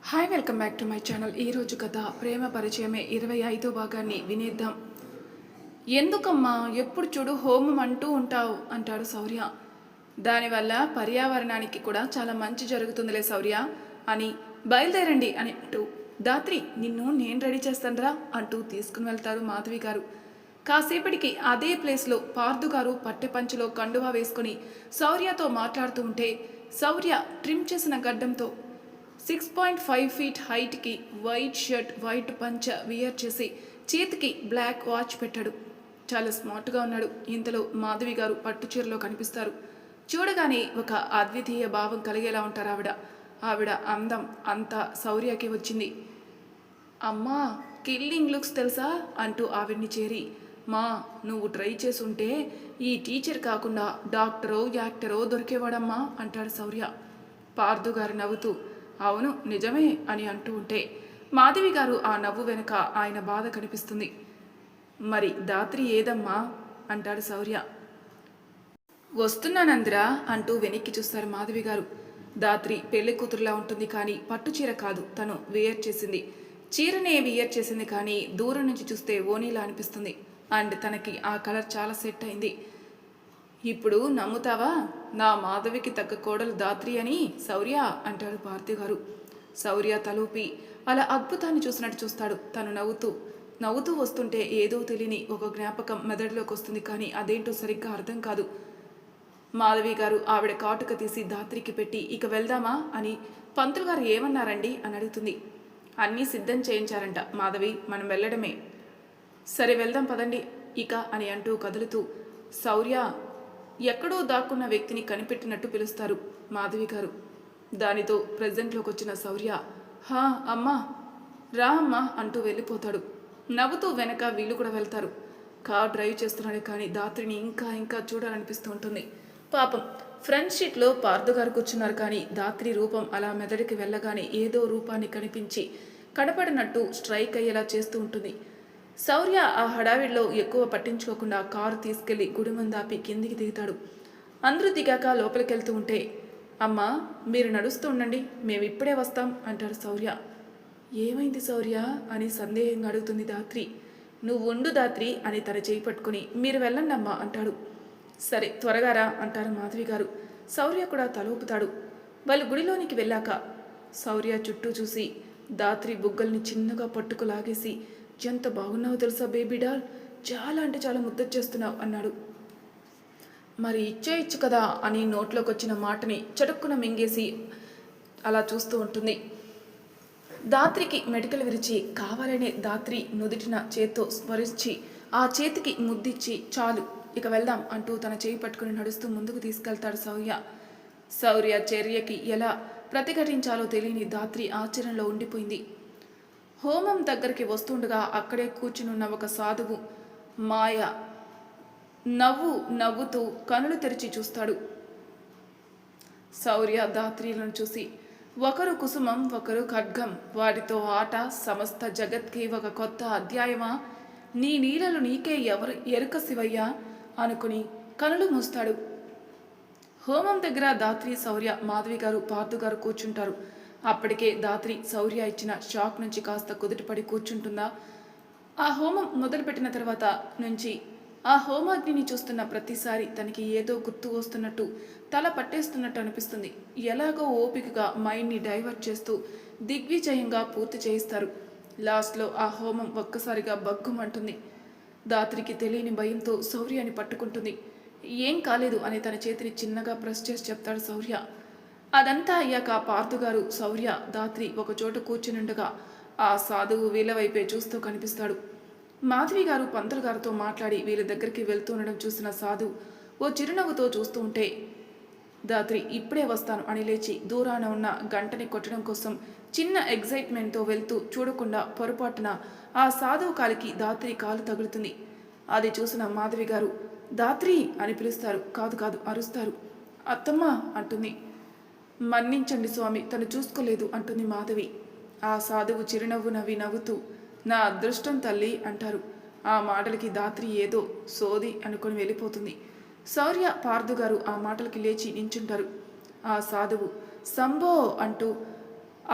Hi welcome back to my channel. ఈరోజు కథ ప్రేమ పరిచయమే 25వ భాగాన్ని వినేద్దాం. ఎందుకమ్మా ఎప్పుడు చూడు హోమం అంటూ ఉంటావు అంటాడు శౌర్య. దానివల్ల పర్యావరణానికి కూడా చాలా మంచి జరుగుతుందిలే శౌర్య అని బయలుదేరండి అని అంటూ దాత్రి నిన్ను నేను రెడీ చేస్తానురా అంటూ తీసుకుని వెళ్తారు మాధవి గారు. కాసేపటికి అదే ప్లేస్లో పార్థు గారు పట్టెపంచులో కండువా వేసుకుని శౌర్యతో మాట్లాడుతూ ఉంటే శౌర్య ట్రిమ్ చేసిన గడ్డంతో 6.5 ఫీట్ హైట్కి వైట్ షర్ట్ వైట్ పంచ వియర్ చేసి చేతికి బ్లాక్ వాచ్ పెట్టాడు. చాలా స్మార్ట్గా ఉన్నాడు. ఇంతలో మాధవి గారు పట్టు చీరలో కనిపిస్తారు. చూడగానే ఒక అద్వితీయ భావం కలిగేలా ఉంటారు ఆవిడ. ఆవిడ అందం అంతా శౌర్యకి వచ్చింది. అమ్మా కిల్లింగ్ లుక్స్ తెలుసా అంటూ ఆవిడ్ని చేరి మా నువ్వు ట్రై చేసుంటే ఈ టీచర్ కాకుండా డాక్టరో యాక్టరో దొరికేవాడమ్మా అంటాడు శౌర్య. పార్థు గారు నవ్వుతూ అవును నిజమే అని అంటూ ఉంటే మాధవి గారు ఆ నవ్వు వెనుక ఆయన బాధ కనిపిస్తుంది. మరి దాత్రి ఏదమ్మా అంటాడు శౌర్య. వస్తున్నానందిరా అంటూ వెనక్కి చూస్తారు మాధవి గారు. దాత్రి పెళ్లి కూతురులా ఉంటుంది కానీ పట్టు చీర కాదు, తను వేయర్ చేసింది. చీరనే వేయర్ చేసింది కానీ దూరం నుంచి చూస్తే ఓనీలా అనిపిస్తుంది. అండ్ తనకి ఆ కలర్ చాలా సెట్ అయింది. ఇప్పుడు నమ్ముతావా నా మాధవికి తగ్గ కోడలు దాత్రి అని శౌర్య అంటాడు పార్థి గారు. శౌర్య తలూపి అలా అద్భుతాన్ని చూసినట్టు చూస్తాడు. తను నవ్వుతూ వస్తుంటే ఏదో తెలియని ఒక జ్ఞాపకం మెదడులోకి వస్తుంది కానీ అదేంటో సరిగ్గా అర్థం కాదు. మాధవి గారు ఆవిడ కాటుక తీసి దాత్రికి పెట్టి ఇక వెళ్దామా అని పంతులు గారు ఏమన్నారండి అని అడుగుతుంది. అన్నీ సిద్ధం చేయించారంట మాధవి, మనం వెళ్ళడమే. సరే వెళ్దాం పదండి ఇక అని అంటూ కదులుతూ శౌర్య ఎక్కడో దాక్కున్న వ్యక్తిని కనిపెట్టినట్టు పిలుస్తారు మాధవి గారు. దానితో ప్రెజెంట్లోకి వచ్చిన శౌర్య హా అమ్మా రా అమ్మా అంటూ వెళ్ళిపోతాడు. నవ్వుతూ వెనక వీళ్ళు కూడా వెళ్తారు. కార్ డ్రైవ్ చేస్తున్నాడే కానీ దాత్రిని ఇంకా ఇంకా చూడాలనిపిస్తూ ఉంటుంది. పాపం ఫ్రంట్ సీట్లో పార్థు గారు కూర్చున్నారు కానీ దాత్రి రూపం అలా మెదడికి వెళ్ళగానే ఏదో రూపాన్ని కనిపించి కనపడినట్టు స్ట్రైక్ అయ్యేలా చేస్తూ ఉంటుంది. శౌర్య ఆ హడావిడిలో ఎక్కువ పట్టించుకోకుండా కారు తీసుకెళ్లి గుడి ముందాపి కిందికి దిగుతాడు. అందరూ దిగాక లోపలికి వెళ్తూ ఉంటే అమ్మా మీరు నడుస్తూ ఉండండి, మేమిప్పుడే వస్తాం అంటాడు శౌర్య. ఏమైంది శౌర్య అని సందేహంగా అడుగుతుంది దాత్రి. నువ్వు ఉండు దాత్రి అని తన చేయి పట్టుకుని మీరు వెళ్ళండి అమ్మా అంటాడు. సరే త్వరగా రా అంటారు మాధవి గారు. శౌర్య కూడా తలూపుతాడు. వాళ్ళు గుడిలోనికి వెళ్ళాక శౌర్య చుట్టూ చూసి దాత్రి బుగ్గల్ని చిన్నగా పట్టుకు లాగేసి ఎంత బాగున్నావు తెలుసా బేబీ డాల్, చాలా అంటే చాలా ముద్దొచ్చేస్తున్నావు అన్నాడు. మరి ఇచ్చు కదా అని నోట్లోకి వచ్చిన మాటని చటుక్కున మింగేసి అలా చూస్తూ ఉంటుంది. దాత్రికి మెడికల్ విరిచి కావాలనే దాత్రి నుదిటిన చేత్తో స్మరించి ఆ చేతికి ముద్దిచ్చి చాలు ఇక వెళ్దాం అంటూ తన చేయి పట్టుకుని నడుస్తూ ముందుకు తీసుకెళ్తాడు శౌర్య. శౌర్య చర్యకి ఎలా ప్రతిఘటించాలో తెలియని దాత్రి ఆశ్చర్యంలో ఉండిపోయింది. హోమం దగ్గరికి వస్తుండగా అక్కడే కూర్చునున్న ఒక సాధువు మాయ నవ్వుతూ కనులు తెరిచి చూస్తాడు. శౌర్య దాత్రిలను చూసి ఒకరు కుసుమం ఒకరు ఖడ్గం, వాటితో ఆట, సమస్త జగత్కి ఒక కొత్త అధ్యాయమా, నీ నీడలు నీకే ఎవరు ఎరుక శివయ్య అనుకుని కనులు మూస్తాడు. హోమం దగ్గర దాత్రి శౌర్య మాధవి గారు పార్థు గారు కూర్చుంటారు. అప్పటికే దాత్రి శౌర్య ఇచ్చిన షాక్ నుంచి కాస్త కుదుటపడి కూర్చుంటుందా. ఆ హోమం మొదలుపెట్టిన తర్వాత నుంచి ఆ హోమాగ్నిని చూస్తున్న ప్రతిసారి తనకి ఏదో గుర్తు వస్తున్నట్టు తల పట్టేస్తున్నట్టు అనిపిస్తుంది. ఎలాగో ఓపికగా మైండ్ని డైవర్ట్ చేస్తూ దిగ్విజయంగా పూర్తి చేయిస్తారు. లాస్ట్లో ఆ హోమం ఒక్కసారిగా బగ్గుమంటుంది. దాత్రికి తెలియని భయంతో శౌర్యాన్ని పట్టుకుంటుంది. ఏం కాలేదు అని తన చేతిని చిన్నగా ప్రెస్ చేసి చెప్తాడు శౌర్య. అదంతా అయ్యాక పార్థు గారు శౌర్య దాత్రి ఒకచోట కూర్చునుండగా ఆ సాధువు వీళ్ళ వైపే చూస్తూ కనిపిస్తాడు. మాధవి గారు పంతులు గారితో మాట్లాడి వీళ్ళ దగ్గరికి వెళ్తూ ఉండడం చూసిన సాధువు ఓ చిరునవ్వుతో చూస్తూ ఉంటే దాత్రి ఇప్పుడే వస్తాను అని లేచి దూరాన ఉన్న గంటని కొట్టడం కోసం చిన్న ఎగ్జైట్మెంట్తో వెళ్తూ చూడకుండా పొరపాటున ఆ సాధువు కాలికి దాత్రి కాలు తగులుతుంది. అది చూసిన మాధవి గారు దాత్రి అని పిలుస్తారు. కాదు అరుస్తారు. అత్తమ్మ అంటుంది. మన్నించండి స్వామి, తను చూసుకోలేదు అంటుంది మాధవి. ఆ సాధువు చిరునవ్వు నవ్వుతూ నా అదృష్టం తల్లి అంటారు. ఆ మాటలకి దాత్రి ఏదో సోది అనుకొని వెళ్ళిపోతుంది. శౌర్య పార్థు గారు ఆ మాటలకి లేచి నించుంటారు. ఆ సాధువు సంభో అంటూ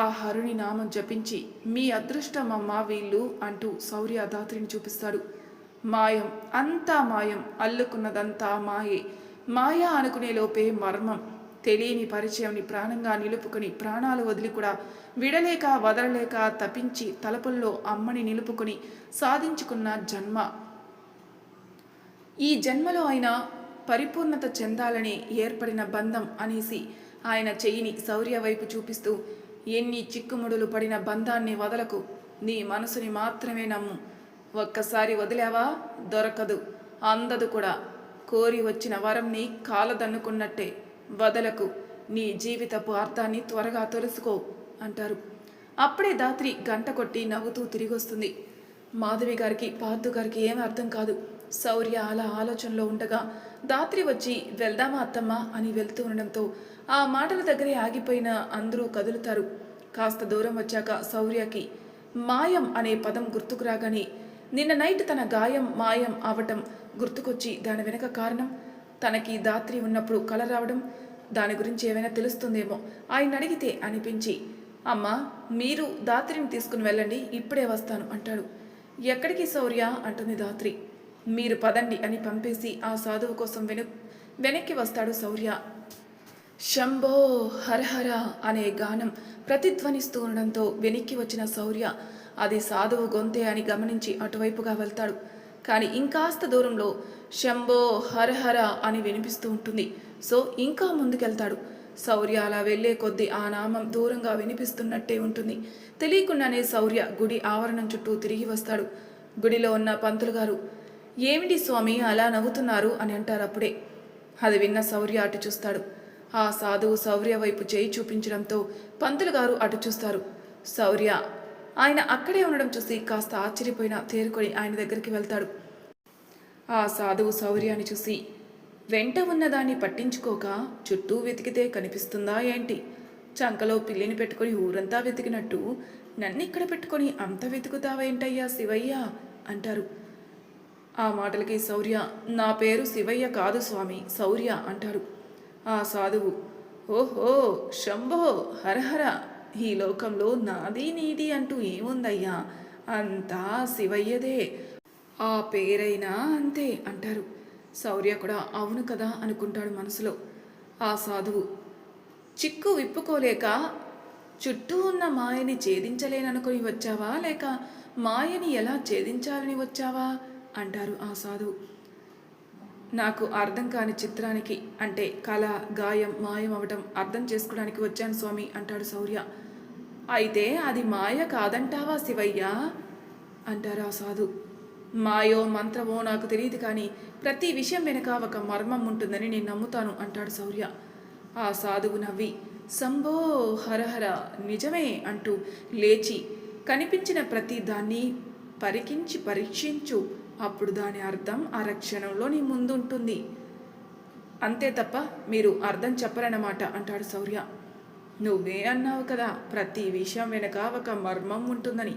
ఆ హరుని నామం జపించి మీ అదృష్టమమ్మ వీళ్ళు అంటూ శౌర్య దాత్రిని చూపిస్తాడు. మాయం, అంతా మాయం, అల్లుకున్నదంతా మాయే. మాయా అనుకునే లోపే మర్మం. తెలియని పరిచయంని ప్రాణంగా నిలుపుకొని ప్రాణాలు వదిలి కూడా విడలేక వదలలేక తపించి తలపుల్లో అమ్మని నిలుపుకొని సాధించుకున్న జన్మ. ఈ జన్మలో ఆయన పరిపూర్ణత చెందాలని ఏర్పడిన బంధం అనేసి ఆయన చెయ్యిని శౌర్య వైపు చూపిస్తూ, ఎన్ని చిక్కుముడులు పడిన బంధాన్ని వదలకు, నీ మనసుని మాత్రమే నమ్ము. ఒక్కసారి వదిలావా దొరకదు, అందదు కూడా. కోరి వచ్చిన వరంని కాలదన్నుకున్నట్టే వదలకు, నీ జీవితపు అర్థాన్ని త్వరగా తెలుసుకో అంటారు. అప్పుడే దాత్రి గంట కొట్టి నవ్వుతూ తిరిగొస్తుంది. మాధవి గారికి పార్థు గారికి ఏమీ అర్థం కాదు. శౌర్య అలా ఆలోచనలో ఉండగా దాత్రి వచ్చి వెళ్దామా అత్తమ్మ అని వెళ్తూ ఉండడంతో ఆ మాటల దగ్గరే ఆగిపోయిన అందరూ కదులుతారు. కాస్త దూరం వచ్చాక శౌర్యకి మాయం అనే పదం గుర్తుకు రాగానే నిన్న నైట్ తన గాయం మాయం అవటం గుర్తుకొచ్చి దాని వెనక కారణం, తనకి దాత్రి ఉన్నప్పుడు కల రావడం, దాని గురించి ఏమైనా తెలుస్తుందేమో ఆయన అడిగితే అనిపించి, అమ్మ మీరు దాత్రిని తీసుకుని వెళ్ళండి, ఇప్పుడే వస్తాను అంటాడు. ఎక్కడికి శౌర్య అంటుంది దాత్రి. మీరు పదండి అని పంపేసి ఆ సాధువు కోసం వెనక్కి వస్తాడు శౌర్య. శంభో హరహర అనే గానం ప్రతిధ్వనిస్తూ ఉండడంతో వెనక్కి వచ్చిన శౌర్య అది సాధువు గొంతే అని గమనించి అటువైపుగా వెళ్తాడు. కానీ ఇంకాస్త దూరంలో శంభో హరహర అని వినిపిస్తూ ఉంటుంది. సో ఇంకా ముందుకెళ్తాడు. శౌర్య అలా వెళ్లే కొద్దీ ఆ నామం దూరంగా వినిపిస్తున్నట్టే ఉంటుంది. తెలియకుండానే శౌర్య గుడి ఆవరణం చుట్టూ తిరిగి వస్తాడు. గుడిలో ఉన్న పంతులు గారు, ఏమిటి స్వామి అలా నవ్వుతున్నారు అని అంటారు. అప్పుడే అది విన్న శౌర్య అటు చూస్తాడు. ఆ సాధువు శౌర్య వైపు చేయి చూపించడంతో పంతులు గారు అటు చూస్తారు. శౌర్య ఆయన అక్కడే ఉండడం చూసి కాస్త ఆశ్చర్యపోయినా తేరుకొని ఆయన దగ్గరికి వెళ్తాడు. ఆ సాధువు శౌర్యాన్ని చూసి, వెంట ఉన్నదాన్ని పట్టించుకోక చుట్టూ వెతికితే కనిపిస్తుందా ఏంటి? చంకలో పిల్లిని పెట్టుకొని ఊరంతా వెతికినట్టు నన్నిక్కడ పెట్టుకొని అంత వెతుకుతావేంటయ్యా శివయ్య అంటారు. ఆ మాటలకి శౌర్య, నా పేరు శివయ్య కాదు స్వామి, శౌర్య అంటాడు. ఆ సాధువు, ఓహో శంభో హరహర, ఈ లోకంలో నాది నీది అంటూ ఏముందయ్యా, అంతా శివయ్యదే, ఆ పేరైనా అంతే అంటారు. శౌర్య కూడా అవును కదా అనుకుంటాడు మనసులో. ఆ సాధువు, చిక్కు విప్పుకోలేక చుట్టూ ఉన్న మాయని ఛేదించలేననుకుని వచ్చావా, లేక మాయని ఎలా ఛేదించాలని వచ్చావా అంటారు ఆ సాధువు. నాకు అర్థం కాని చిత్రానికి, అంటే కళ గాయం మాయం అవటం అర్థం చేసుకోవడానికి వచ్చాను స్వామి అంటాడు శౌర్య. అయితే అది మాయ కాదంటావా శివయ్య అంటారు ఆ సాధు. మాయో మంత్రమో నాకు తెలియదు, కానీ ప్రతి విషయం వెనుక ఒక మర్మం ఉంటుందని నేను నమ్ముతాను అంటాడు శౌర్య. ఆ సాధువు నవ్వి, శంభో హరహర, నిజమే అంటూ లేచి కనిపించిన ప్రతి దాన్ని పరికించి పరీక్షించు, అప్పుడు దాని అర్థం అరక్షణంలో నీ ముందుంటుంది, అంతే తప్ప మీరు అర్థం చెప్పరన్నమాట అంటాడు శౌర్య. నువ్వే అన్నావు కదా ప్రతి విషయం వెనక ఒక మర్మం ఉంటుందని,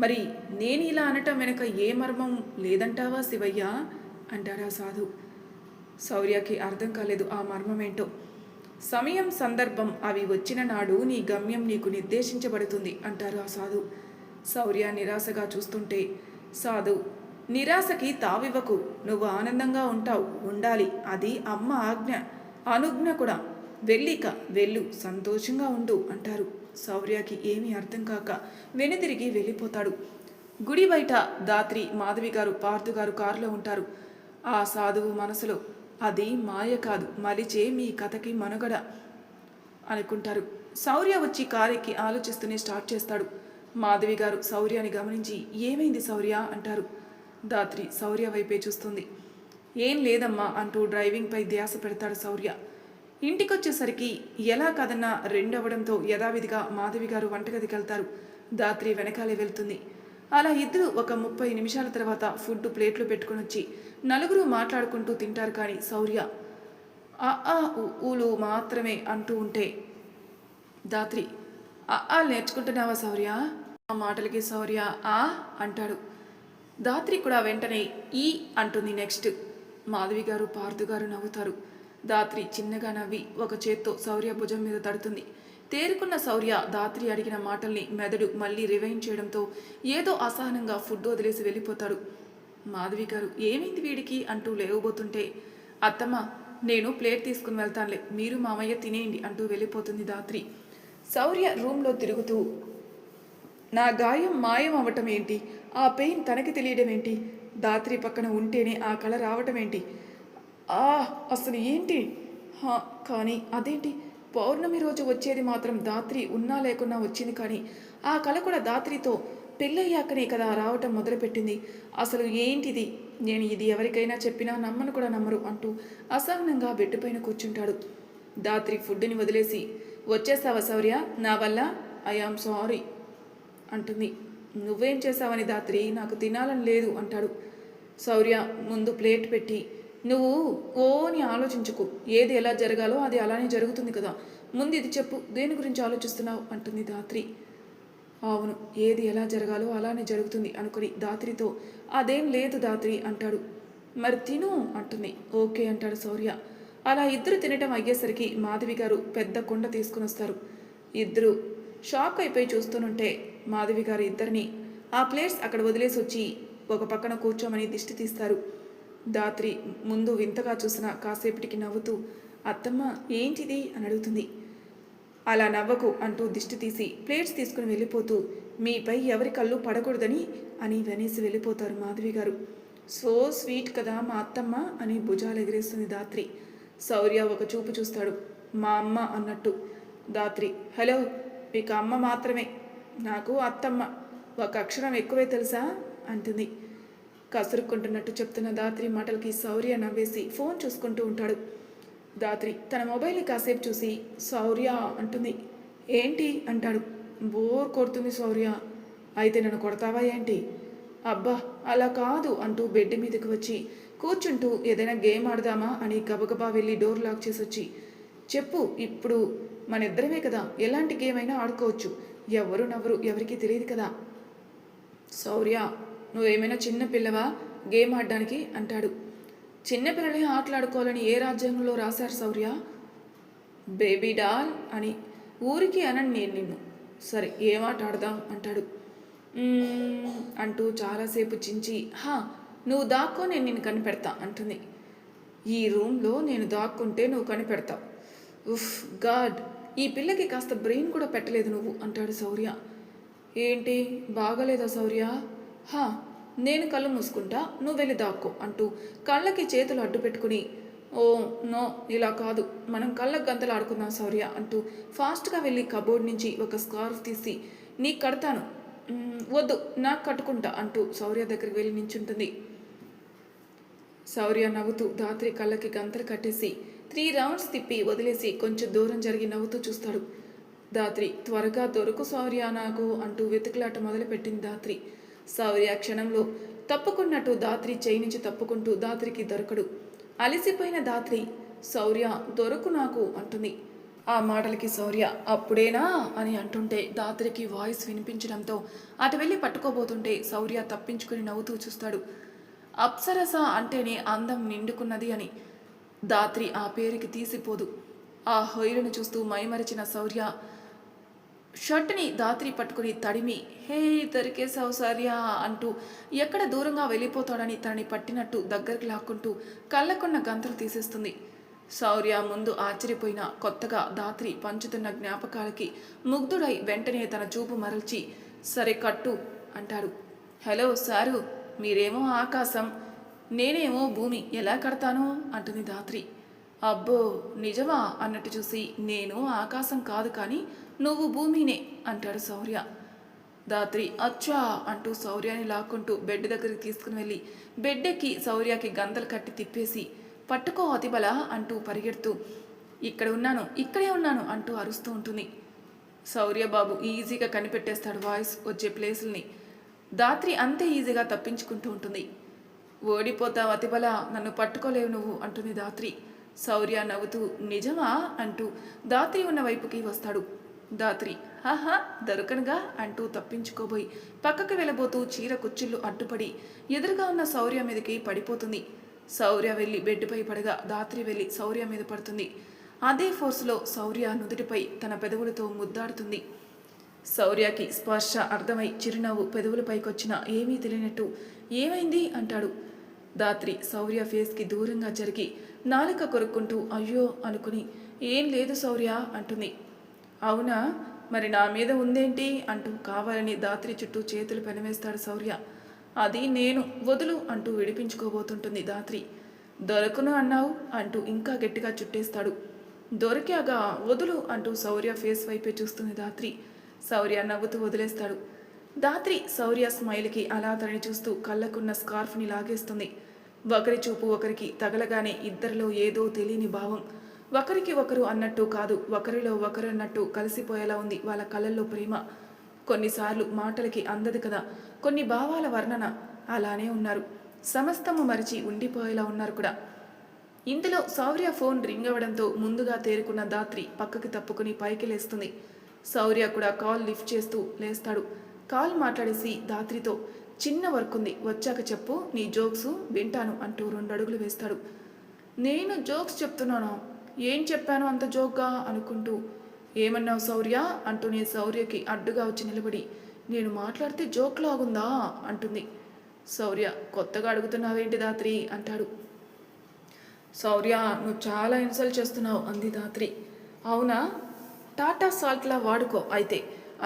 మరి నేను ఇలా అనటం వెనక ఏ మర్మం లేదంటావా శివయ్య అంటాడు ఆ సాధు. శౌర్యకి అర్థం కాలేదు ఆ మర్మం ఏంటో. సమయం సందర్భం అవి వచ్చిన నాడు నీ గమ్యం నీకు నిర్దేశించబడుతుంది అంటారు ఆ సాధు. శౌర్య నిరాశగా చూస్తుంటే, సాధు నిరాశకి తావివ్వకు, నువ్వు ఆనందంగా ఉంటావు, ఉండాలి, అది అమ్మ ఆజ్ఞ, అనుజ్ఞ కూడా, వెళ్ళిక వెళ్ళు, సంతోషంగా ఉండు అంటారు. శౌర్యకి ఏమీ అర్థం కాక వెనుతిరిగి వెళ్ళిపోతాడు. గుడి బయట దాత్రి మాధవి గారు పార్థు గారు కారులో ఉంటారు. ఆ సాధువు మనసులో, అది మాయ కాదు, మలిచే మీ కథకి మనుగడ అనుకుంటారు. శౌర్య వచ్చి కారెక్కి ఆలోచిస్తూనే స్టార్ట్ చేస్తాడు. మాధవి గారు శౌర్యాన్ని గమనించి, ఏమైంది శౌర్య అంటారు. దాత్రి శౌర్య వైపే చూస్తుంది. ఏం లేదమ్మా అంటూ డ్రైవింగ్పై ధ్యాస పెడతాడు శౌర్య. ఇంటికొచ్చేసరికి ఎలా కదన్నా రెండవడంతో యథావిధిగా మాధవి గారు వంటగదికి వెళ్తారు. దాత్రి వెనకాలే వెళ్తుంది. అలా ఇద్దరు ఒక 30 నిమిషాల తర్వాత ఫుడ్ ప్లేట్లు పెట్టుకుని వచ్చి నలుగురు మాట్లాడుకుంటూ తింటారు. కానీ శౌర్య ఆ ఊలు మాత్రమే అంటూ ఉంటే దాత్రి, నేర్చుకుంటున్నావా శౌర్య? ఆ మాటలకి శౌర్య ఆ అంటాడు. దాత్రి కూడా వెంటనే ఈ అంటుంది. నెక్స్ట్ మాధవి గారు పార్థు గారు నవ్వుతారు. దాత్రి చిన్నగా నవ్వి ఒక చేత్తో శౌర్య భుజం మీద తడుతుంది. తేరుకున్న శౌర్య దాత్రి అడిగిన మాటల్ని మెదడు మళ్ళీ రివైండ్ చేయడంతో ఏదో అసహనంగా ఫుడ్ వదిలేసి వెళ్ళిపోతాడు. మాధవి గారు ఏమైంది వీడికి అంటూ లేవబోతుంటే, అత్తమ్మ నేను ప్లేట్ తీసుకుని వెళ్తానులే, మీరు మామయ్య తినేయండి అంటూ వెళ్ళిపోతుంది దాత్రి. శౌర్య రూమ్లో తిరుగుతూ, నా గాయం మాయం అవ్వటం ఏంటి, ఆ పెయిన్ తనకి తెలియడం ఏంటి, దాత్రి పక్కన ఉంటేనే ఆ కళ రావటం ఏంటి, అసలు ఏంటి? కానీ అదేంటి, పౌర్ణమి రోజు వచ్చేది మాత్రం దాత్రి ఉన్నా లేకున్నా వచ్చింది, కానీ ఆ కళ కూడా దాత్రితో పెళ్ళయ్యాకనే కదా రావటం మొదలుపెట్టింది. అసలు ఏంటిది? నేను ఇది ఎవరికైనా చెప్పినా నమ్మను కూడా నమ్మరు అంటూ అసహనంగా బెడ్డుపైన కూర్చుంటాడు. దాత్రి ఫుడ్ని వదిలేసి, వచ్చేస్తావా శౌర్య, నా వల్ల ఐఆమ్ సారీ అంటుంది. నువ్వేం చేసావని దాత్రి, నాకు తినాలని లేదు అంటాడు. శౌర్య ముందు ప్లేట్ పెట్టి, నువ్వు అని ఆలోచించుకు, ఏది ఎలా జరగాలో అది అలానే జరుగుతుంది కదా, ముందు ఇది చెప్పు, దేని గురించి ఆలోచిస్తున్నావు అంటుంది దాత్రి. అవును, ఏది ఎలా జరగాలో అలానే జరుగుతుంది అనుకుని దాత్రితో, అదేం లేదు దాత్రి అంటాడు. మరి తిను అంటుంది. ఓకే అంటాడు శౌర్య. అలా ఇద్దరు తినటం అయ్యేసరికి మాధవి గారు పెద్ద కుండ తీసుకుని వస్తారు. ఇద్దరు షాక్ అయిపోయి చూస్తూనుంటే మాధవి గారు ఇద్దరిని ఆ ప్లేట్స్ అక్కడ వదిలేసి వచ్చి ఒక పక్కన కూర్చోమని దిష్టి తీస్తారు. దాత్రి ముందు వింతగా చూసిన కాసేపటికి నవ్వుతూ, అత్తమ్మ ఏంటిది అని అడుగుతుంది. అలా నవ్వకు అంటూ దిష్టి తీసి ప్లేట్స్ తీసుకుని వెళ్ళిపోతూ, మీపై ఎవరి కళ్ళు పడకూడదని అని వెనేసి వెళ్ళిపోతారు మాధవి గారు. సో స్వీట్ కదా మా అత్తమ్మ అని భుజాలు ఎగిరేస్తుంది దాత్రి. శౌర్య ఒక చూపు చూస్తాడు, మా అమ్మ అన్నట్టు. దాత్రి, హలో, మీకు అమ్మ మాత్రమే, నాకు అత్తమ్మ ఒక అక్షరం ఎక్కువే తెలుసా అంటుంది. కసురుక్కుంటున్నట్టు చెప్తున్న దాత్రి మాటలకి శౌర్య నవ్వేసి ఫోన్ చూసుకుంటూ ఉంటాడు. దాత్రి తన మొబైల్ని కాసేపు చూసి, శౌర్య అంటుంది. ఏంటి అంటాడు. బోర్ కొడుతుంది శౌర్య. అయితే నన్ను కొడతావా ఏంటి? అబ్బా అలా కాదు అంటూ బెడ్ మీదకి వచ్చి కూర్చుంటూ, ఏదైనా గేమ్ ఆడదామా అని గబగబా వెళ్ళి డోర్ లాక్ చేసి వచ్చి, చెప్పు, ఇప్పుడు మన ఇద్దరమే కదా, ఎలాంటి గేమ్ అయినా ఆడుకోవచ్చు, ఎవరు నవ్వరు, ఎవరికీ తెలియదు కదా. శౌర్య, నువ్వేమైనా చిన్న పిల్లవా గేమ్ ఆడడానికి అంటాడు. చిన్నపిల్లలే ఆటలాడుకోవాలని ఏ రాజ్యాంగంలో రాశారు శౌర్య? బేబీ డాల్ అని ఊరికి అనని నేను నిన్ను. సరే ఏం ఆట ఆడదాం అంటాడు. అంటూ చాలాసేపు చించి, నువ్వు దాక్కో, నేను నిన్ను కనిపెడతా అంటుంది. ఈ రూమ్లో నేను దాక్కుంటే నువ్వు కనిపెడతావు. ఉఫ్ గాడ్, ఈ పిల్లకి కాస్త బ్రెయిన్ కూడా పెట్టలేదు నువ్వు అంటాడు శౌర్య. ఏంటి బాగలేదా శౌర్య? నేను కళ్ళు మూసుకుంటా, నువ్వు వెళ్ళి దాక్కో అంటూ కళ్ళకి చేతులు అడ్డు పెట్టుకుని, ఓ నో ఇలా కాదు, మనం కళ్ళకు గంతలు ఆడుకుందాం శౌర్య అంటూ ఫాస్ట్గా వెళ్ళి కబోర్డ్ నుంచి ఒక స్కార్ఫ్ తీసి, నీకు కడతాను. వద్దు నాకు కట్టుకుంటా అంటూ శౌర్య దగ్గరికి వెళ్ళి నించుంటుంది. శౌర్య నవ్వుతూ దాత్రి కళ్ళకి గంతలు కట్టేసి 3 రౌండ్స్ తిప్పి వదిలేసి కొంచెం దూరం జరిగి నవ్వుతూ చూస్తాడు. దాత్రి, త్వరగా దొరకు శౌర్య నాకు అంటూ వెతుకులాట మొదలుపెట్టింది దాత్రి. శౌర్య క్షణంలో తప్పుకున్నట్టు దాత్రి చేయి నుంచి తప్పుకుంటూ దాత్రికి దొరకడు. అలిసిపోయిన దాత్రి, శౌర్య దొరకు నాకు అంటుంది. ఆ మాటలకి శౌర్య అప్పుడేనా అని అంటుంటే దాత్రికి వాయిస్ వినిపించడంతో అటు వెళ్ళి పట్టుకోబోతుంటే శౌర్య తప్పించుకుని నవ్వుతూ చూస్తాడు. అప్సరస అంటేనే అందం నిండుకున్నది అని దాత్రి ఆ పేరుకి తీసిపోదు. ఆ హొయ్యలను చూస్తూ మైమరిచిన శౌర్య షర్ట్ని దాత్రి పట్టుకుని తడిమి, హే దొరికేసావు శౌర్య అంటూ ఎక్కడ దూరంగా వెళ్ళిపోతాడని తనని పట్టినట్టు దగ్గరికి లాక్కుంటూ కళ్ళకున్న గంతలు తీసేస్తుంది. శౌర్య ముందు ఆశ్చర్యపోయిన కొత్తగా దాత్రి పంచుతున్న జ్ఞాపకాలకి ముగ్ధుడై వెంటనే తన చూపు మరల్చి, సరే కట్టు అంటాడు. హలో సారు, మీరేమో ఆకాశం, నేనేమో భూమి, ఎలా కడతాను అంటుంది దాత్రి. అబ్బో నిజమా అన్నట్టు చూసి, నేను ఆకాశం కాదు కానీ నువ్వు భూమినే అంటాడు శౌర్య. దాత్రి అచ్చా అంటూ శౌర్యాన్ని లాక్కుంటూ బెడ్ దగ్గరికి తీసుకుని వెళ్ళి బెడ్ ఎక్కి శౌర్యకి గంతలు కట్టి తిప్పేసి, పట్టుకో అతిబల అంటూ పరిగెడుతూ, ఇక్కడ ఉన్నాను, ఇక్కడే ఉన్నాను అంటూ అరుస్తూ ఉంటుంది. శౌర్య బాబు ఈజీగా కనిపెట్టేస్తాడు వాయిస్ వచ్చే ప్లేసుల్ని. దాత్రి అంతే ఈజీగా తప్పించుకుంటూ ఉంటుంది. ఓడిపోతావు అతిబల, నన్ను పట్టుకోలేవు నువ్వు అంటుంది దాత్రి. శౌర్య నవ్వుతూ నిజమా అంటూ దాత్రి ఉన్న వైపుకి వస్తాడు. దాత్రి హాహా దొరకనుగా అంటూ తప్పించుకోబోయి పక్కకు వెళ్ళబోతూ చీర కుచ్చిళ్ళు అడ్డుపడి ఎదురుగా ఉన్న శౌర్య మీదకి పడిపోతుంది. శౌర్య వెళ్ళి బెడ్డుపై పడగా దాత్రి వెళ్ళి శౌర్య మీద పడుతుంది. అదే ఫోర్స్లో శౌర్య నుదుటిపై తన పెదవులతో ముద్దాడుతుంది. శౌర్యకి స్పర్శ అర్థమై చిరునవ్వు పెదవులపైకొచ్చినా ఏమీ తెలియనట్టు ఏమైంది అంటాడు. దాత్రి శౌర్య ఫేస్కి దూరంగా జరిగి నాలుక కొరుక్కుంటూ అయ్యో అనుకుని ఏం లేదు శౌర్య అంటుంది. అవునా, మరి నా మీద ఉందేంటి అంటూ కావాలని దాత్రి చుట్టూ చేతులు పెనవేస్తాడు శౌర్య. అది నేను వదులు అంటూ విడిపించుకోబోతుంటుంది దాత్రి. దొరకను అన్నావు అంటూ ఇంకా గట్టిగా చుట్టేస్తాడు. దొరికాగా వదులు అంటూ శౌర్య ఫేస్ వైపే చూస్తుంది దాత్రి. శౌర్య నవ్వుతూ వదిలేస్తాడు. దాత్రి శౌర్య స్మైల్కి అలా తనని చూస్తూ కళ్ళకున్న స్కార్ఫ్ని లాగేస్తుంది. ఒకరి చూపు ఒకరికి తగలగానే ఇద్దరిలో ఏదో తెలియని భావం. ఒకరికి ఒకరు అన్నట్టు కాదు, ఒకరిలో ఒకరు అన్నట్టు కలిసిపోయేలా ఉంది వాళ్ళ కళ్ళల్లో ప్రేమ. కొన్నిసార్లు మాటలకి అందదు కదా కొన్ని భావాల వర్ణన. అలానే ఉన్నారు, సమస్తము మరిచి ఉండిపోయేలా ఉన్నారు కూడా. ఇంతలో శౌర్య ఫోన్ రింగ్ అవ్వడంతో ముందుగా తేరుకున్న దాత్రి పక్కకి తప్పుకుని పైకి లేస్తుంది. శౌర్య కూడా కాల్ లిఫ్ట్ చేస్తూ లేస్తాడు. కాల్ మాట్లాడేసి దాత్రితో చిన్న వర్క్ ఉంది, వచ్చాక చెప్పు, నీ జోక్స్ వింటాను అంటూ 2 అడుగులు వేస్తాడు. నేను జోక్స్ చెప్తున్నాను, ఏం చెప్పాను అంత జోక్గా అనుకుంటూ. ఏమన్నావు శౌర్య అంటూనే శౌర్యకి అడ్డుగా వచ్చి నిలబడి నేను మాట్లాడితే జోక్ లాగుందా అంటుంది. శౌర్య కొత్తగా అడుగుతున్నావేంటి దాత్రి అంటాడు. శౌర్య నువ్వు చాలా ఇన్సల్ట్ చేస్తున్నావు అంది దాత్రి. అవునా, టాటా సాల్ట్లా వాడుకో అయితే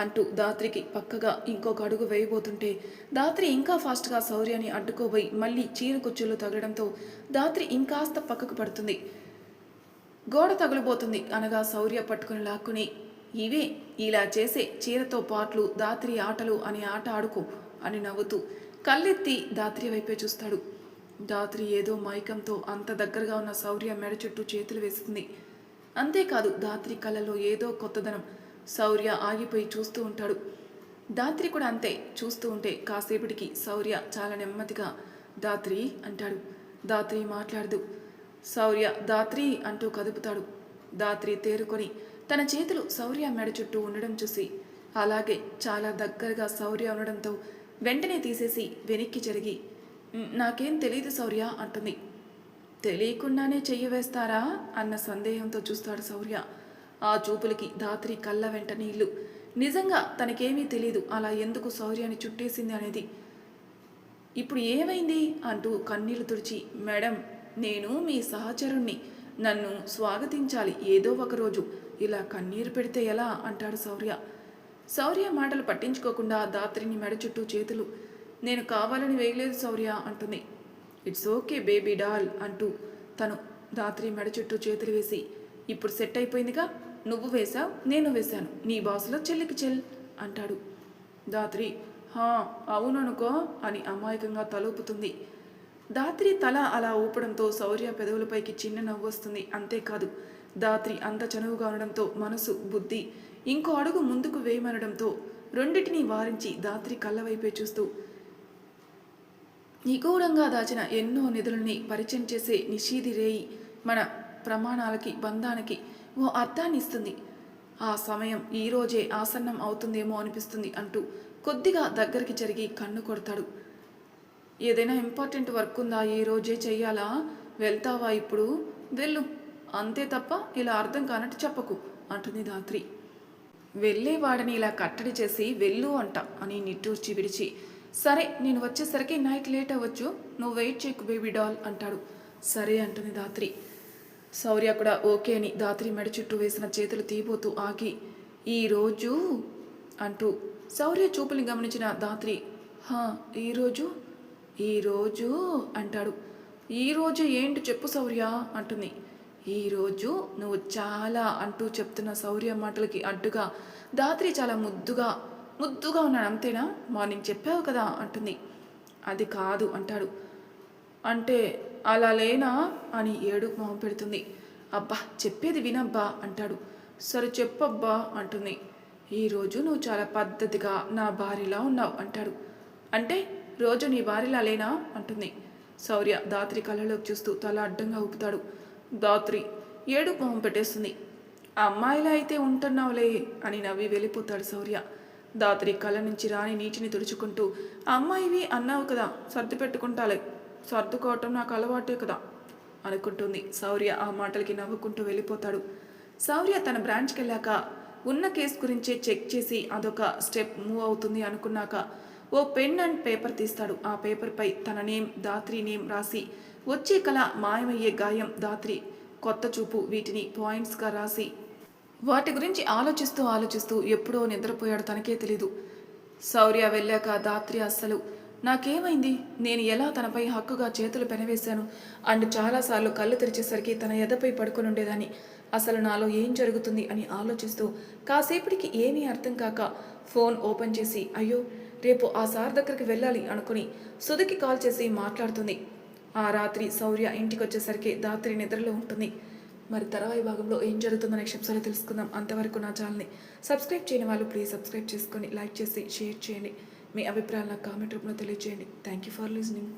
అంటూ దాత్రికి పక్కగా ఇంకొక అడుగు వేయబోతుంటే దాత్రి ఇంకా ఫాస్ట్గా శౌర్యాన్ని అడ్డుకోబోయి మళ్ళీ చీర కుచ్చుల్లో తగలడంతో దాత్రి ఇంకాస్త పక్కకు పడుతుంది. గోడ తగులుబోతుంది అనగా శౌర్య పట్టుకుని లాక్కుని ఇవే ఇలా చేసే చీరతో పాటలు దాత్రి ఆటలు అనే ఆట ఆడుకో అని నవ్వుతూ కళ్ళెత్తి దాత్రి వైపే చూస్తాడు. దాత్రి ఏదో మైకంతో అంత దగ్గరగా ఉన్న శౌర్య మెడ చుట్టూ చేతులు వేస్తుంది. అంతేకాదు దాత్రి కళ్ళలో ఏదో కొత్తదనం. శౌర్య ఆగిపోయి చూస్తూ ఉంటాడు. దాత్రి కూడా అంతే చూస్తూ ఉంటే కాసేపటికి శౌర్య చాలా నెమ్మదిగా దాత్రి అంటాడు. దాత్రి మాట్లాడదు. శౌర్య దాత్రి అంటూ కదుపుతాడు. దాత్రి తేరుకొని తన చేతులు శౌర్య మెడ చుట్టూ ఉండడం చూసి అలాగే చాలా దగ్గరగా శౌర్య ఉండడంతో వెంటనే తీసేసి వెనక్కి జరిగి నాకేం తెలీదు శౌర్య అంటుంది. తెలియకుండానే చెయ్యి వేస్తారా అన్న సందేహంతో చూస్తాడు శౌర్య. ఆ చూపులకి దాత్రి కళ్ళ వెంట నీళ్లు. నిజంగా తనకేమీ తెలీదు అలా ఎందుకు శౌర్యాన్ని చుట్టేసింది అనేది. ఇప్పుడు ఏమైంది అంటూ కన్నీళ్లు తుడిచి మేడం నేను మీ సహచరుణ్ణి, నన్ను స్వాగతించాలి ఏదో ఒకరోజు, ఇలా కన్నీరు పెడితే ఎలా అంటాడు శౌర్య. శౌర్య మాటలు పట్టించుకోకుండా దాత్రిని మెడ చుట్టూ చేతులు నేను కావాలని వేయలేదు శౌర్య అంటుంది. ఇట్స్ ఓకే బేబీ డాల్ అంటూ తను దాత్రి మెడ చుట్టూ చేతులు వేసి ఇప్పుడు సెట్ అయిపోయిందిగా, నువ్వు వేశావు నేను వేశాను, నీ బాసులో చెల్లికి చెల్ అంటాడు. దాత్రి హా అవును అనుకో అని అమాయకంగా తలూపుతుంది. దాత్రి తల అలా ఊపడంతో శౌర్య పెదవులపైకి చిన్న నవ్వు వస్తుంది. అంతేకాదు దాత్రి అంత చనువుగా ఉండడంతో మనసు బుద్ధి ఇంకో అడుగు ముందుకు వేయమనడంతో రెండిటినీ వారించి దాత్రి కళ్ళ వైపే చూస్తూ నిగూఢంగా దాచిన ఎన్నో నిధులని పరిచయం చేసే నిషీది రేయి మన ప్రమాణాలకి బంధానికి ఓ అర్థాన్ని ఇస్తుంది. ఆ సమయం ఈరోజే ఆసన్నం అవుతుందేమో అనిపిస్తుంది అంటూ కొద్దిగా దగ్గరికి జరిగి కన్ను కొడతాడు. ఏదైనా ఇంపార్టెంట్ వర్క్ ఉందా, ఈ రోజే చెయ్యాలా, వెళ్తావా ఇప్పుడు, వెళ్ళు, అంతే తప్ప ఇలా అర్థం కానట్టు చెప్పకు అంటుంది దాత్రి. వెళ్ళేవాడిని ఇలా కట్టడి చేసి వెళ్ళు అంట అని నిట్టూర్చి విడిచి సరే నేను వచ్చేసరికి నైట్ లేట్ అవ్వచ్చు, నువ్వు వెయిట్ చేయకు బేబీ డాల్ అంటాడు. సరే అంటుంది దాత్రి. శౌర్య కూడా ఓకే అని దాత్రి మెడ చుట్టూ వేసిన చేతులు తీయబోతూ ఆగి ఈరోజు అంటూ శౌర్య చూపుని గమనించిన దాత్రి హా ఈరోజు అంటాడు. ఈరోజు ఏంటి చెప్పు శౌర్య అంటుంది. ఈరోజు నువ్వు చాలా అంటూ చెప్తున్న శౌర్య మాటలకి అడ్డుగా దాత్రి చాలా ముద్దుగా ఉన్నాను అంతేనా, మార్నింగ్ చెప్పావు కదా అంటుంది. అది కాదు అంటాడు. అంటే అలా లేనా అని ఏడు మొహం పెడుతుంది. అబ్బా చెప్పేది వినబ్బా అంటాడు. సరే చెప్పబ్బా అంటుంది. ఈరోజు నువ్వు చాలా పద్ధతిగా నా భార్యలా ఉన్నావు అంటాడు. అంటే రోజు నీ భార్యలా లేనా అంటుంది. శౌర్య దాత్రి కళ్ళలోకి చూస్తూ తల అడ్డంగా ఊపుతాడు. దాత్రి ఏడు మొహం పెట్టేస్తుంది. అమ్మాయిలా అయితే ఉంటున్నావులే అని నవ్వి వెళ్ళిపోతాడు శౌర్య. దాత్రి కళ్ళ నుంచి రాని నీటిని తుడుచుకుంటూ అమ్మాయివి అన్నావు కదా, సర్ది పెట్టుకుంటాలే, సర్దుకోవటం నాకు అలవాటే కదా అనుకుంటుంది. శౌర్య ఆ మాటలకి నవ్వుకుంటూ వెళ్ళిపోతాడు. శౌర్య తన బ్రాంచ్కి వెళ్ళాక ఉన్న కేసు గురించే చెక్ చేసి అదొక స్టెప్ మూవ్ అవుతుంది అనుకున్నాక ఓ పెన్ అండ్ పేపర్ తీస్తాడు. ఆ పేపర్పై తన నేమ్, దాత్రి నేమ్ రాసి వచ్చే కళ, మాయమయ్యే గాయం, దాత్రి కొత్త చూపు వీటిని పాయింట్స్గా రాసి వాటి గురించి ఆలోచిస్తూ ఎప్పుడో నిద్రపోయాడు, తనకే తెలీదు. శౌర్య వెళ్ళాక దాత్రి అస్సలు నాకేమైంది, నేను ఎలా తనపై హక్కుగా చేతులు పెనవేశాను అండ్ చాలాసార్లు కళ్ళు తెరిచేసరికి తన ఎదపై పడుకొని ఉండేదాన్ని. అసలు నాలో ఏం జరుగుతుంది అని ఆలోచిస్తూ కాసేపటికి ఏమీ అర్థం కాక ఫోన్ ఓపెన్ చేసి అయ్యో రేపు ఆ సార్ దగ్గరికి వెళ్ళాలి అనుకుని సుధకి కాల్ చేసి మాట్లాడుతుంది. ఆ రాత్రి శౌర్య ఇంటికి వచ్చేసరికి దాత్రి నిద్రలో ఉంటుంది. మరి తర్వాయి భాగంలో ఏం జరుగుతుందో నెక్స్ట్ ఎపిసోడ్లో తెలుసుకుందాం. అంతవరకు నా ఛానల్ని సబ్స్క్రైబ్ చేయని వాళ్ళు ప్లీజ్ సబ్స్క్రైబ్ చేసుకొని లైక్ చేసి షేర్ చేయండి. మీ అభిప్రాయాలు నాకు కామెంట్ రూపంలో తెలియజేయండి. Thank you for listening.